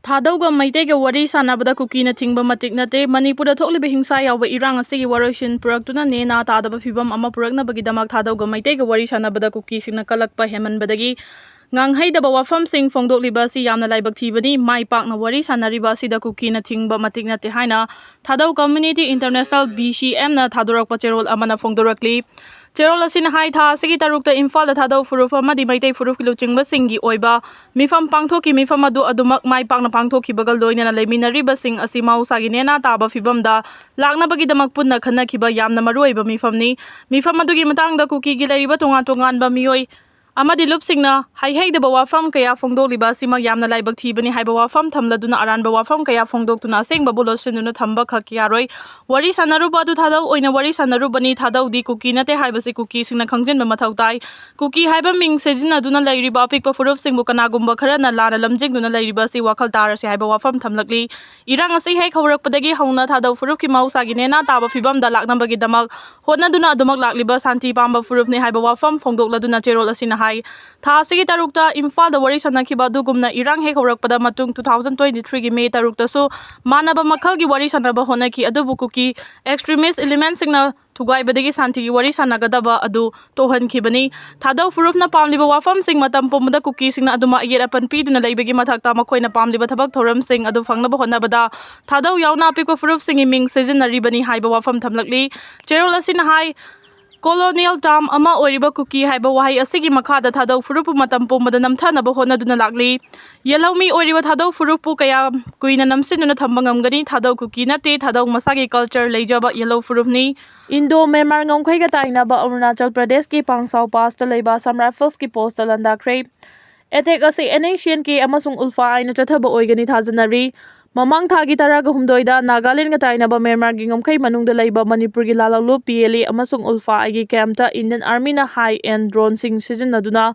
Thadouna Maitege wari sanabada kuki na thingba matik nate Manipur thokliba hingsa yawa irang asigi waroshin puraktuna nena tadaba phibam ama puraknabagi damak Thadouna Maitege wari sanabada Kukising na kalakpa Sammanbadagi nganghaidaba wafamsing phongdokliba si yamna laibak thibani mai pakna wari sanariba sida kuki na thingba matik nate haina Thadouna Community International BCM na thadorakpa cherol amana phongdorakli Cherol asina hai tha sigi tarukta Imphal da Thadouna furuf amadi Maitai furuf kilo chingba singi oiba mifam pangthoki mifam adu adumak mai pakna pangthoki bagal loina na leiminariba sing asi mausagi nena taba fibamda laknabagi damak punna khannakiba yamna maruoiba mifamni mifam adugi matangda kuki gi leiriba tongan-tonganba mioi amadi lupsingna haihai-daba wafam kaya phongdokliba asima yamna laibak thibani haiba wafam thamladuna aranba wafam kaya phongdoktuna asengba bolosinduna thamba khak yaroi wari sanaruba adu Thadouna oina wari sanarubani Thadouna di kuki nate haibasi kuki singna khangjinba mathau tai kuki haiba ming sejinaduna leiriba apikpa furup singbu kanagumba kharana lana lamjingduna leiriba si wakhal tarasi haiba wafam thamlakli irang asi hei khawrakpadagi hauna Thadouna furup ki mausagi nena taba fibamda laknabagi damak hotnaduna adumak lakliba santi pamba furup ne haiba wafam phongdokladuna cherol asina Tha sigi tarukta Imphal da wari sanakiba dugumna irang hek horakpada matung 2023 gi May tarukta so manaba makhal gi wari sanaba honaki adubu kuki extremist elements singna thugaibadagi santi gi wari sanagadaba adu tohankhibani Thadouna furufna pamliba wafam sing matam pomda kuki singna aduma yerapan piduna leibagi mathakta makhoina pamliba thabak thoram sing adu fangnaba honabada Thadouna yauna apikwa furup singi ming sejinaribani haiba wafam thamlakli cherol asina hai Colonial term ama oiriba kuki haiba wahai asigi makhada Thadouna furupu matam pomada namthanaba honaduna lakli yelawmi oiriba Thadouna furupu kaya kuina namsinuna thamba ngamgani Thadouna kuki nate Thadouna masagi culture leijaba yelaw furupni Indo-Myanmar ngomkhaiga tainaba Arunachal Pradesh ki Pangsau Pass ta leiba Assam Rifles ki post Takhre attack asi Asian ki amasung ulfa aina chathaba oigani thajanari Mamang thagi taraga humdoida Nagaland ga tainaba Myanmar gi ngomkhai manungda leiba Manipur gi lalawlu PLA amasung ulfa agi campta Indian Army na high-end drone sing sizinaduna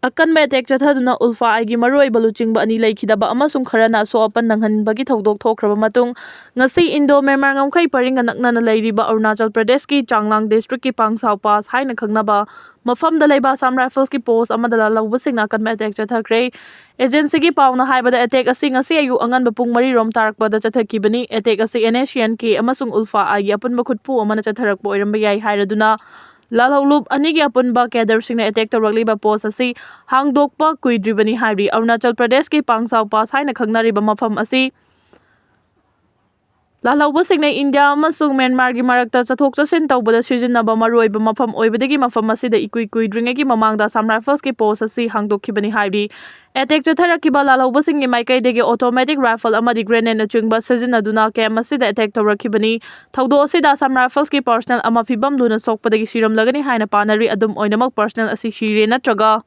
akan attack chathaduna ulfa agi maroi baluchingba ani leikhidaba amasung kharana so apan nanghanbagi thodok thokraba matung ngasi Indo-Myanmar ngomkhai paringa naknana leiriba Arunachal Pradesh ki Changlang district ki Pangsau Pass haina khangnaba mafamda leiba Assam Rifles ki post amada lalawbasingna akan attack chathakre agency gi pauna haibada attack asi ngasi ayu anganba pung 3 rom tarakpada chathakibani attack asi Asian ki amasung ulfa agi apunba khutpu amana chatharakpa oiramba yai hairaduna lalawlup anigi apunba cadre singna attack tawrakliba post asi hangdokpa kuidribani hairi Arunachal Pradesh ki Pangsau Pass haina khangnariba mafam asi lalawbasingna India amasung Myanmar gi marakta chathok chasin tawbada sizinaba maruoiba mafam oibadagi mafam asida ikuidringagi mamangda Assam Rifles ki post asi hangdokhibani hairi attack chatharakiba lalawbasingi maikaidagi automatic rifle amadi grenade na chungba sizinaduna camp asida attack tawrakhibani thawdo asida Assam Rifles ki personnel ama fibam duna sokpadagi siramlagani haina panari adum oinamak personnel asi shire natraga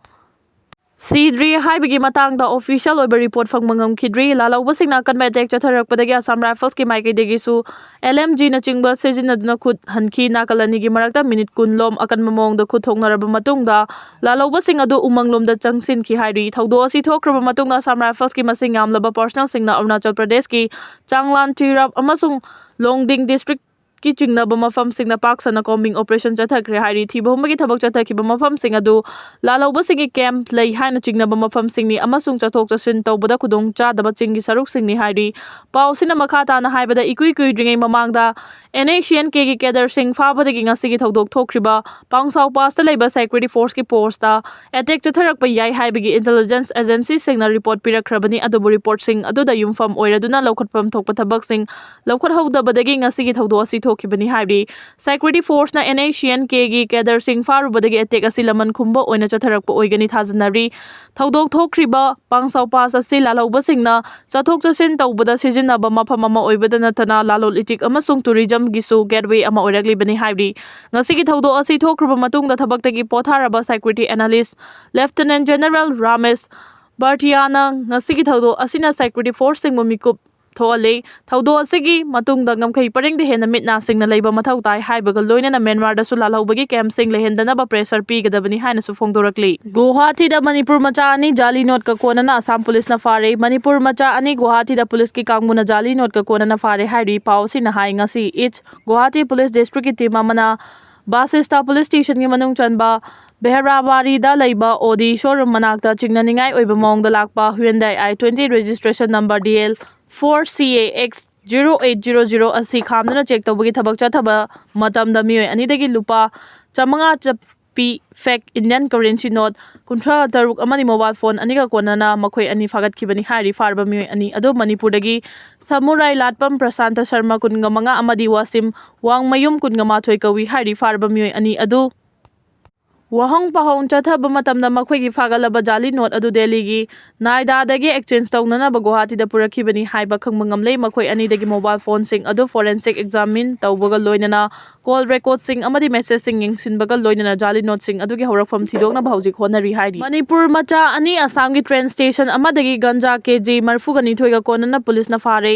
Sidri haibagi matangda official oiba report fangmangam khidri lalawbasingna kan attack chatharakpadagi Assam Rifles ki maikaidagi su LMG na chingba sejinaduna khut hanki nakalani gi marakta minute kunlom akan mamongda khut thongnaraba matungda lalawbasing adu umanglomda changsin ki hairi thawdo asi thokraba matungda Assam Rifles ki masing yamlaba personnel singna Arunachal Pradesh ki Changlan Tirap amasung Longding district ki chingnaba mafam singna paksana combing operation chathakre hairi thibahumagi thabak chathakiba mafam sing adu lalawbasingi camp lei haina chingnaba mafam singni amasung chathok chasin tawbada khudong chadaba chingi saruk singni hairi pausina makhata na haibada ikuidringai mamangda Asian ki cadre sing fabadagi ngasigi thodok thokriba Pangsau Pass ta leiba security force ki post ta attack chatharakpa yai haibagi intelligence agency singna report pirakhrabani adubu report sing aduda yumfam oiraduna lawkhatpam thokpa thabak sing lawkhat hawdabadagi ngasigi thodo asi thokibani hairi security force na Asian ki cadre sing farubadagi attack asi laman khumba oina chatharakpa oigani thajanari thodok thokriba Pangsau Pass asi lalawbasingna chathok chasin tawbada sizinaba mafam ama oibada nathana lalol itik amasung tourism gisu gateway ama oiraklibani hairi ngasigi thodo asi thokraba matungda thabaktagi potharaba security analyst Lieutenant General Ramesh Bhartiana ngasigi thodo asina security force sing mumikup thoale thodo asigi matungda ngamkhai paringde hena mitna singna leiba mathau tai haibaga loina na Myanmar da su lalawbagi camp sing lehendana ba pressure pi gadabani haina su phongdorakli Guwahati da Manipur macha ani jali note ka kona na Assam police na fare Manipur macha ani Guwahati da police ki kangmuna jali note ka kona na fare hairi pau sina hai ngasi it Guwahati police district ki team amana Basista Police Station gi manung chanba Behrabari da laiba Odi showroom manakta chingnaningai oiba mawngda lakpa Hyundai i20 registration number DL 4CAX 0800 asi khamduna check tawbagi thabak chathaba matamda mioi anidagi lupa chamanga chapi fake Indian currency note kuntra taruk amani mobile phone aniga konana makhoi ani fagat khibani hari farba mioi ani ado Manipur dagi Samurai Latpam Prasanta Sharma kunga manga amadi Wasim Wangmayum kunga mathoi kawi hari farba mioi ani ado Wahang pahong chathaba matamda makhoi gi fagalaba jali note adu Delhi gi Naida dagi exchange tawnana ba Guwahati da purakhibani haiba khangmangamle makhoi ani dagi mobile phone sing adu forensic examine tawbaga loinana call record sing amadi message sing yengsinbaga loinana jali note sing adu gi horakfam thidokna ba hojik honari hairi Manipur macha ani Assam gi train station amadagi ganja kg marfugani thoiga konana police na fare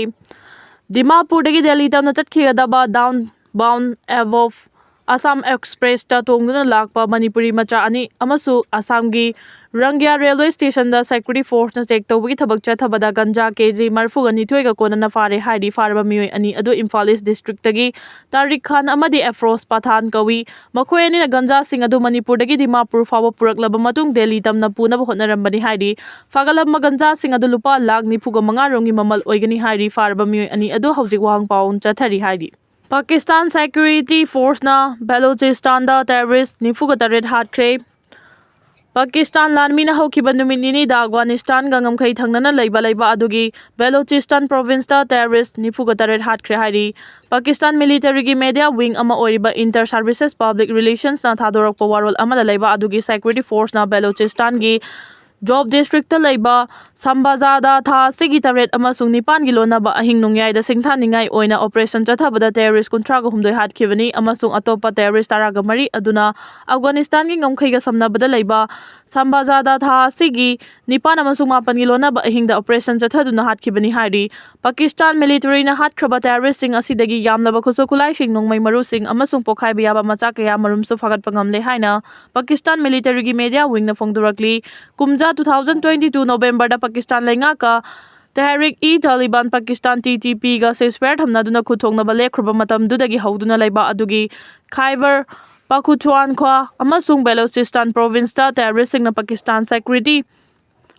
Dimapur dagi Delhi tamna chatkhigada down bound above Assam Express ta tongduna lakpa Manipuri macha ani amasu Assam gi Rangya railway station da security force na check tawbagi thabak chathabada ganja kg marfugani thoiga konana fare haidi farba mioi ani adu Imphal East district tagi Tariq Khan amadi Afroz Pathan kawi makhoi ani na ganja sing adu Manipur dagi Dimapur fawa puraklaba matung Delhi tamna punaba hotnarambani haidi fagalama ganja sing adu lupa lakh nifuga manga rongi mamal oigani haidi farba mioi ani adu hojik wahang paun chathari haidi Pakistan Security Force na Balochistan da terrorist nifuga taret hatkre Pakistan lanmi na haukiba numinini da Afghanistan gangam khai thangnana leiba adugi Balochistan province da terrorist nifuga taret hatkre hairi Pakistan military gi media wing ama oiriba inter services public relations na thadorakpa warol amada leiba adugi security force na Balochistan gi Job District ta leiba Sambazada tha sigi taret amasung nipan gi lona ba ahing nungyai da singtha ningai oina operation chathabada terrorist kuntra ga humdoi hatkibani amasung atopa terrorist taraga mari aduna Afghanistan gi ngamkhai ga samnabada leiba Sambazada tha sigi nipan amasung mapan gi lona ba ahing da operation chathaduna hatkibani hairi Pakistan military na hatkraba terrorist sing asidagi yamnaba khusu khulai sing nongmai maru sing amasung pokhai biaba macha kaya marum su fagat pangamle haina Pakistan military gi media wing na phongdurakli kumja 2022 November da Pakistan lenga ka Tehrik-e-Taliban Pakistan TTP ga ceasefire thamnaduna khuthongnaba lekhruba matamdudagi hauduna leiba adugi Khyber Pakhtunkhwa amasung Balochistan province ta terrorist singna Pakistan security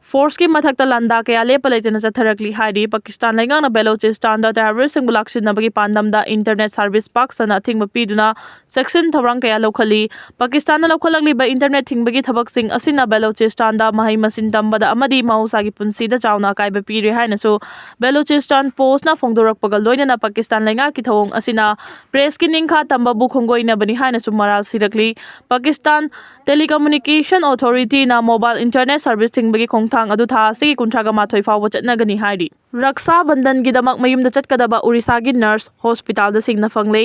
force ki mathakta landa kaya lepa leitena chatharakli hairi Pakistan lenga na Balochistan da terrorist sing bulaksin nabagi pandam da internet service pak sana thingba piduna section thavrang kaya lokhali Pakistan na lokhalagli ba internet thingbagi thabak sing asina Balochistan da mahai masin tambada amadi mahusagi punsi da chawna kaiba piri haina so Balochistan post na phongdorakpaga loina na Pakistan lenga ki thawong asina press ki ningkha tamba bu khongoina bani haina so maral sirakli Pakistan Telecommunication Authority na mobile internet service thingbagi thang adu tha sigi kuntraga mathoi fawa chatnagani hairi Raksha Bandhan gidamak mayumda chatkadaba Orissa gi nurse hospital da singna fanglei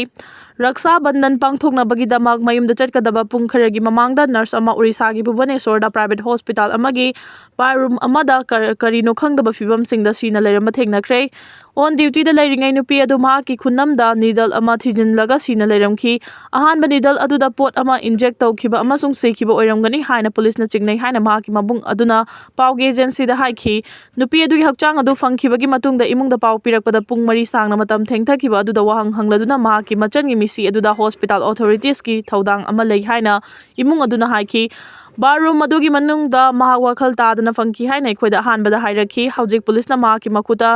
Raksha Bandhan pangthokna bagidamak mayumda chatkadaba pung kharagi mamangda nurse ama Orissa gi Bhubaneswar da private hospital amagi room amada karino khangdaba fibam singda sina leirama thengnakhre on duty da leiringai nupi adu ma ki khunamda needle ama thijinlaga sina leiramki ahanba needle adu da pot ama inject tawkhiba amasung sekiba oiramgani haina police na chingnai haina ma ki mabung aduna pawge agency da haiki nupi adu gi hakchang adu fangkhibagi matungda imungda paw pirakpada pung mari sangna matam thengthakiba adu da wahang hangladuna ma ki machan gi misi adu da hospital authorities ki thodang ama lei haina imung aduna haiki Barum madugi manung da mahawakhal tadana fangki haina khoida hanbada hairakhi hojik police na ma ki makhuta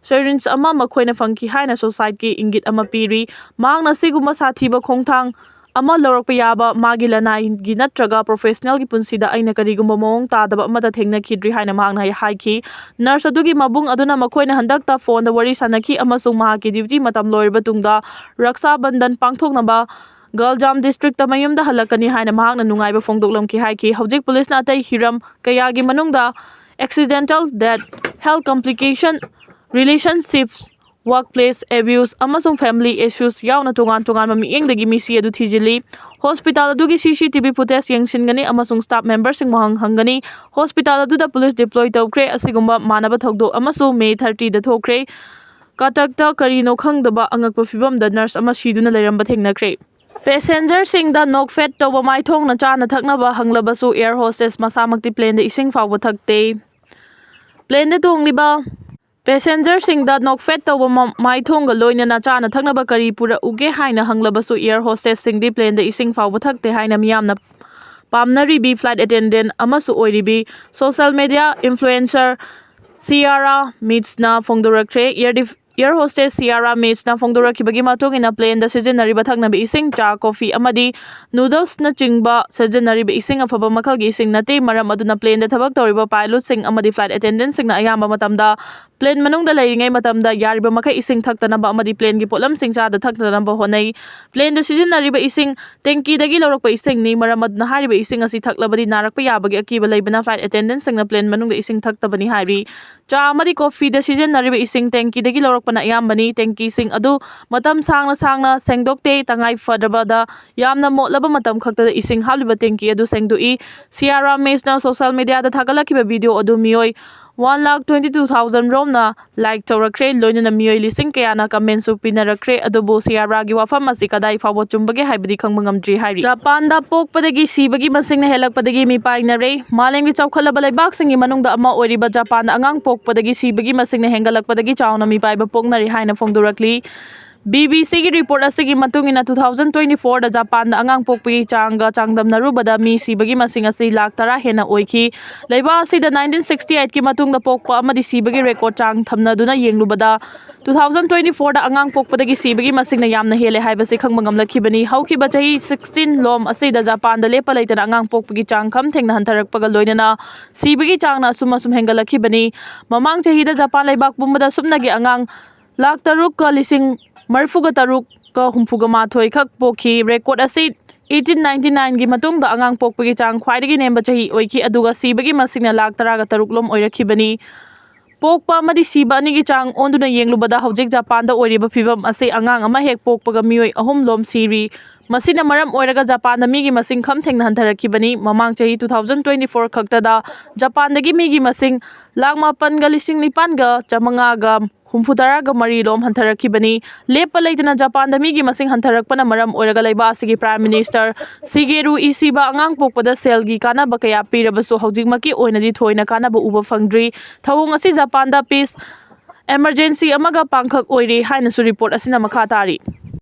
syringe ama makhoina fangki haina society ki ingit ama piri mangna siguma sathiba khongthang ama lorokpa yaba magi lanai gi natraga professional gi punsida aina karigumba mong tadaba amada thengna khidri haina mangna haiki nurse adugi mabung aduna makhoina handakta phone da wari sanaki amasung ma ki duty matam loirba tungda Raksha Bandhan pangthoknaba Galjam district ta mayum da halakani haina mahakna nungaiba phongdoklam ki haiki hojik police na atai hiram kayagi manungda accidental death health complication relationships workplace abuse amasung family issues yauna tongan mami engdagi misi adu thijili hospital adugi CCTV footage yengsingani amasung staff members sing mahang hangani hospital adu da police deploy tawkre asigumba manaba thogdo amasu May 30 da thokre katakta karino khangdaba angakpa fibam da nurse ama siduna leiramba thengnakre Passenger sing da nok fet to ba mai thong na cha na thakna ba hanglaba su air hostess masamakti plane da ising fawa thakte plane da tong liba ꯄꯦꯁꯦꯟꯖꯔꯁꯤꯡꯗ ꯅꯣꯛꯐꯦꯠ ꯇꯧꯕ ꯃꯥꯏꯊꯣꯡꯒ ꯂꯣꯏꯅꯅ ꯆꯥꯅ ꯊꯛꯅꯕ ꯀꯔꯤ ꯄꯨꯔꯛꯎꯒꯦ ꯍꯥꯏꯅ ꯍꯪꯂꯕꯁꯨ year ꯍꯣꯁꯇꯦꯁꯁꯤꯡꯗꯤ ꯄ꯭ꯂꯦꯟꯗ ꯏꯁꯤꯡ ꯐꯥꯎꯕ ꯊꯛꯇꯦ ꯍꯥꯏꯅ ꯃꯤꯌꯥꯝꯅ ꯄꯥꯝꯅꯔꯤꯕꯤ ꯐ꯭ꯂꯥꯏꯠ ꯑꯦꯇꯦꯟꯗꯦꯟꯠ ꯑꯃꯁꯨ ꯑꯣꯏꯔꯤꯕꯤ ꯁꯣꯁꯤꯌꯦꯜ ꯃꯤꯗꯤꯌꯥ ꯏꯟꯐ꯭ꯂꯨꯑꯦꯟꯁꯔ ꯁꯤꯌꯥꯔꯥ ꯃꯤꯠꯁꯅ ꯐꯣꯡꯗꯣꯔꯛꯈ꯭ꯔꯦ꯫ ꯏꯌꯔ ꯍꯣꯁꯇꯦꯁ ꯁꯤꯌꯥꯔꯥ ꯃꯤꯠꯁꯅ ꯐꯣꯡꯗꯣꯔꯛꯈꯤꯕꯒꯤ ꯃꯇꯨꯡ ꯏꯟꯅ ꯄ꯭ꯂꯦꯟꯗ ꯁꯤꯖꯤꯟꯅꯔꯤꯕ ꯊꯛꯅꯕ ꯏꯁꯤꯡ, ꯆꯥ, ꯀꯣꯐꯤ ꯑꯃꯗꯤ ꯅꯨꯗꯜꯁꯅꯆꯤꯡꯕ ꯁꯤꯖꯤꯟꯅꯔꯤꯕ ꯏꯁꯤꯡ ꯑꯐꯕ ꯃꯈꯜꯒꯤ ꯏꯁꯤꯡ ꯅꯠꯇꯦ꯫ ꯃꯔꯝ ꯑꯗꯨꯅ ꯄ꯭ꯂꯦꯟꯗ ꯊꯕꯛ ꯇꯧꯔꯤꯕ ꯄꯥꯏꯂꯣꯠꯁꯤꯡ ꯑꯃꯗꯤ ꯐ꯭ꯂꯥꯏꯠ ꯑꯦꯇꯦꯟꯗꯦꯟꯠꯁꯤꯡꯅ ꯑꯌꯥꯝꯕ ꯃꯇꯝꯗ ꯄ꯭ꯂꯦꯟ ꯃꯅꯨꯡꯗ ꯂꯩꯔꯤꯉꯩ ꯃꯇꯝꯗ ꯌꯥꯔꯤꯕ ꯃꯈꯩ ꯏꯁꯤꯡ ꯊꯛꯇꯅꯕ ꯑꯃꯗꯤ ꯄ꯭ꯂꯦꯟꯒꯤ ꯄꯣꯠꯂꯝꯁꯤꯡ ꯆꯥꯗ ꯊꯛꯇꯅꯕ ꯍꯣꯠꯅꯩ꯫ ꯄ꯭ꯂꯦꯟꯗ ꯁꯤꯖꯤꯟꯅꯔꯤꯕ ꯏꯁꯤꯡ ꯇꯦꯡꯀꯤꯗꯒꯤ ꯂꯧꯔꯛꯄ ꯏꯁꯤꯡꯅꯤ꯫ ꯃꯔꯝ ꯑꯗꯨꯅ ꯍꯥꯏꯔꯤꯕ ꯏꯁꯤꯡ ꯑꯁꯤ ꯊꯛꯂꯕꯗꯤ ꯅꯥꯔꯛꯄ ꯌꯥꯕꯒꯤ ꯑꯀꯤꯕ ꯂꯩꯕꯅ ꯐ꯭ꯂꯥꯏꯠ ꯑꯦꯇꯦꯟꯗꯦꯟꯠꯁꯤꯡꯅ ꯄ꯭ꯂꯦꯟ ꯃꯅꯨꯡꯗ ꯏꯁꯤꯡ ꯊꯛꯇꯕꯅꯤ ꯍꯥꯏꯔꯤ꯫ ꯆꯥ ꯑꯃꯗꯤ ꯀꯣꯐꯤꯗ ꯁꯤꯖꯤꯟꯅꯔꯤꯕ ꯏꯁꯤꯡ ꯇꯦꯡꯀꯤꯗꯒꯤ ꯂꯧꯔꯛꯄꯅ ꯑꯌꯥꯝꯕꯅꯤ꯫ ꯇꯦꯡꯀꯤꯁꯤꯡ ꯑꯗꯨ ꯃꯇꯝ ꯁꯥꯡꯅ ꯁꯦꯡꯗꯣꯛꯇꯦ꯫ ꯇꯉꯥꯏ ꯐꯗꯕꯗ ꯌꯥꯝꯅ ꯃꯣꯠꯂꯕ ꯃꯇꯝ ꯈꯛꯇꯗ ꯏꯁꯤꯡ ꯍꯥꯞꯂꯤꯕ ꯇꯦꯡꯀꯤ ꯑꯗꯨ ꯁꯦꯡꯗꯣꯛꯏ꯫ ꯁꯤꯌꯥꯔꯥ ꯃꯤꯠꯁꯅ ꯁꯣꯁꯤꯌꯦꯜ ꯃꯤꯗꯤꯌꯥꯗ ꯊꯥꯒꯠꯂꯛꯈꯤꯕ ꯚꯤꯗꯤꯑꯣ ꯑꯗꯨ ꯃꯤꯑꯣꯏ 1,22,000 ꯔꯣꯝꯅ ꯂꯥꯏꯛ ꯇꯧꯔꯛꯈ꯭ꯔꯦ꯫ ꯂꯣꯏꯅꯅ ꯃꯤꯑꯣꯏ ꯂꯤꯁꯤꯡ ꯀꯌꯥꯅ ꯀꯃꯦꯟꯠꯁꯨ ꯄꯤꯅꯔꯛꯈ꯭ꯔꯦ꯫ ꯑꯗꯨꯕꯨ ꯁꯤꯌꯥꯔꯥꯒꯤ ꯋꯥꯐꯝ ꯑꯁꯤ ꯀꯗꯥꯏ ꯐꯥꯎꯕ ꯆꯨꯝꯕꯒꯦ ꯍꯥꯏꯕꯗꯤ ꯈꯪꯕ ꯉꯝꯗ꯭ꯔꯤ ꯍꯥꯏꯔꯤ꯫ ꯖꯄꯥꯟꯗ ꯄꯣꯛꯄꯗꯒꯤ ꯁꯤꯕꯒꯤ ꯃꯁꯤꯡꯅ ꯍꯦꯜꯂꯛꯄꯗꯒꯤ ꯃꯤꯄꯥꯏꯅꯔꯦ꯫ ꯃꯥꯂꯦꯝꯒꯤ ꯆꯥꯎꯈꯠꯂꯕ ꯂꯩꯕꯥꯛꯁꯤꯡꯒꯤ ꯃꯅꯨꯡꯗ ꯑꯃ ꯑꯣꯏꯔꯤꯕ ꯖꯄꯥꯟꯗ ꯑꯉꯥꯡ ꯄꯣꯛꯄꯗꯒꯤ ꯁꯤꯕꯒꯤ ꯃꯁꯤꯡꯅ ꯍꯦꯟꯒꯠꯂꯛꯄꯗꯒꯤ ꯆꯥꯎꯅ ꯃꯤꯄꯥꯏꯕ ꯄꯣꯛꯅꯔꯤ ꯍꯥꯏꯅ ꯐꯣꯡꯗꯣꯔꯛꯂꯤ꯫ ꯕꯤꯕꯤꯁꯤꯒꯤ ꯔꯤꯄꯣꯔꯠ ꯑꯁꯤꯒꯤ ꯃꯇꯨꯡ ꯏꯟꯅ 2024ꯗ ꯖꯄꯥꯟꯗ ꯑꯉꯥꯡ ꯄꯣꯛꯄꯒꯤ ꯆꯥꯡꯒ ꯆꯥꯡꯗꯝꯅꯔꯨꯕꯗ ꯃꯤ ꯁꯤꯕꯒꯤ ꯃꯁꯤꯡ ꯑꯁꯤ ꯂꯥꯈ 10 ꯍꯦꯟꯅ ꯑꯣꯏꯈꯤ꯫ ꯂꯩꯕꯥꯛ ꯑꯁꯤꯗ 1968ꯀꯤ ꯃꯇꯨꯡꯗ ꯄꯣꯛꯄ ꯑꯃꯗꯤ ꯁꯤꯕꯒꯤ ꯔꯦꯀꯣꯔꯗ ꯆꯥꯡ ꯊꯝꯅꯗꯨꯅ ꯌꯦꯡꯂꯨꯕꯗ 2024ꯗ ꯑꯉꯥꯡ ꯄꯣꯛꯄꯗꯒꯤ ꯁꯤꯕꯒꯤ ꯃꯁꯤꯡꯅ ꯌꯥꯝꯅ ꯍꯦꯜꯂꯦ ꯍꯥꯏꯕꯁꯤ ꯈꯪꯕ ꯉꯝꯂꯛꯈꯤꯕꯅꯤ꯫ ꯍꯧꯈꯤꯕ ꯆꯍꯤ 16 ꯂꯣꯝ ꯑꯁꯤꯗ ꯖꯄꯥꯟꯗ ꯂꯦꯞꯄ ꯂꯩꯇꯅ ꯑꯉꯥꯡ ꯄꯣꯛꯄꯒꯤ ꯆꯥꯡ ꯈꯝ ꯊꯦꯡꯅ ꯍꯟꯊꯔꯛꯄꯒ ꯂꯣꯏꯅꯅ ꯁꯤꯕꯒꯤ ꯆꯥꯡꯅ ꯑꯁꯨꯝ ꯍꯦꯟꯒꯠꯂꯛꯈꯤꯕꯅꯤ꯫ ꯃꯃꯥꯡ ꯆꯍꯤꯗ ꯖꯄꯥꯟ ꯂꯩꯕꯥꯛ ꯄꯨꯝꯕꯗ ꯁꯨꯞꯅꯒꯤ ꯑꯉꯥꯡ 3,43,63,68 ꯈꯛ ꯄꯣꯛꯈꯤ꯫ ꯔꯦꯀꯣꯔꯗ ꯑꯁꯤ 1899ꯒꯤ ꯃꯇꯨꯡꯗ ꯑꯉꯥꯡ ꯄꯣꯛꯄꯒꯤ ꯆꯥꯡ ꯈ꯭ꯋꯥꯏꯗꯒꯤ ꯅꯦꯝꯕ ꯆꯍꯤ ꯑꯣꯏꯈꯤ ꯑꯗꯨꯒ ꯁꯤꯕꯒꯤ ꯃꯁꯤꯡꯅ ꯂꯥꯈ 13 ꯂꯣꯝ ꯑꯣꯏꯔꯛꯈꯤꯕꯅꯤ꯫ ꯄꯣꯛꯄ ꯑꯃꯗꯤ ꯁꯤꯕ ꯑꯅꯤꯒꯤ ꯆꯥꯡ ꯑꯣꯟꯗꯨꯅ ꯌꯦꯡꯂꯨꯕꯗ ꯍꯧꯖꯤꯛ ꯖꯄꯥꯟꯗ ꯑꯣꯏꯔꯤꯕ ꯐꯤꯚꯝ ꯑꯁꯤ ꯑꯉꯥꯡ ꯑꯃ ꯍꯦꯛ ꯄꯣꯛꯄꯒ ꯃꯤꯑꯣꯏ 3 ꯂꯣꯝ ꯁꯤꯔꯤ꯫ ꯃꯁꯤꯅ ꯃꯔꯝ ꯑꯣꯏꯔꯒ ꯖꯄꯥꯟꯗ ꯃꯤꯒꯤ ꯃꯁꯤꯡ ꯈꯝ ꯊꯦꯡꯅ ꯍꯟꯊꯔꯛꯈꯤꯕꯅꯤ꯫ ꯃꯃꯥꯡ ꯆꯍꯤ 2024 ꯈꯛꯇꯗ ꯖꯄꯥꯟꯗꯒꯤ ꯃꯤꯒꯤ ꯃꯁꯤꯡ 8,09,963 ꯂꯣꯝ ꯍꯟꯊꯔꯛꯈꯤꯕꯅꯤ꯫ ꯂꯦꯞꯄ ꯂꯩꯇꯅ ꯖꯄꯥꯟꯗ ꯃꯤꯒꯤ ꯃꯁꯤꯡ ꯍꯟꯊꯔꯛꯄꯅ ꯃꯔꯝ ꯑꯣꯏꯔꯒ ꯂꯩꯕꯥꯛ ꯑꯁꯤꯒꯤ ꯄ꯭ꯔꯥꯏꯝ ꯃꯤꯅꯤꯁꯇꯔ ꯁꯤꯒꯦꯔꯨ ꯏꯁꯤꯕꯥ ꯑꯉꯥꯡ ꯄꯣꯛꯄꯗ ꯁꯦꯜꯒꯤ ꯀꯥꯟꯅꯕ ꯀꯌꯥ ꯄꯤꯔꯕꯁꯨ ꯍꯧꯖꯤꯛꯃꯛꯀꯤ ꯑꯣꯏꯅꯗꯤ ꯊꯣꯏꯅ ꯀꯥꯟꯅꯕ ꯎꯕ ꯐꯪꯗ꯭ꯔꯤ꯫ ꯊꯧꯑꯣꯡ ꯑꯁꯤ ꯖꯄꯥꯟꯗ ꯄꯤꯁ ꯑꯦꯃꯔꯖꯦꯟꯁꯤ ꯑꯃꯒ ꯄꯥꯡꯈꯛ ꯑꯣꯏꯔꯤ ꯍꯥꯏꯅꯁꯨ ꯔꯤꯄꯣꯔꯠ ꯑꯁꯤꯅ ꯃꯈꯥ ꯇꯥꯔꯤ꯫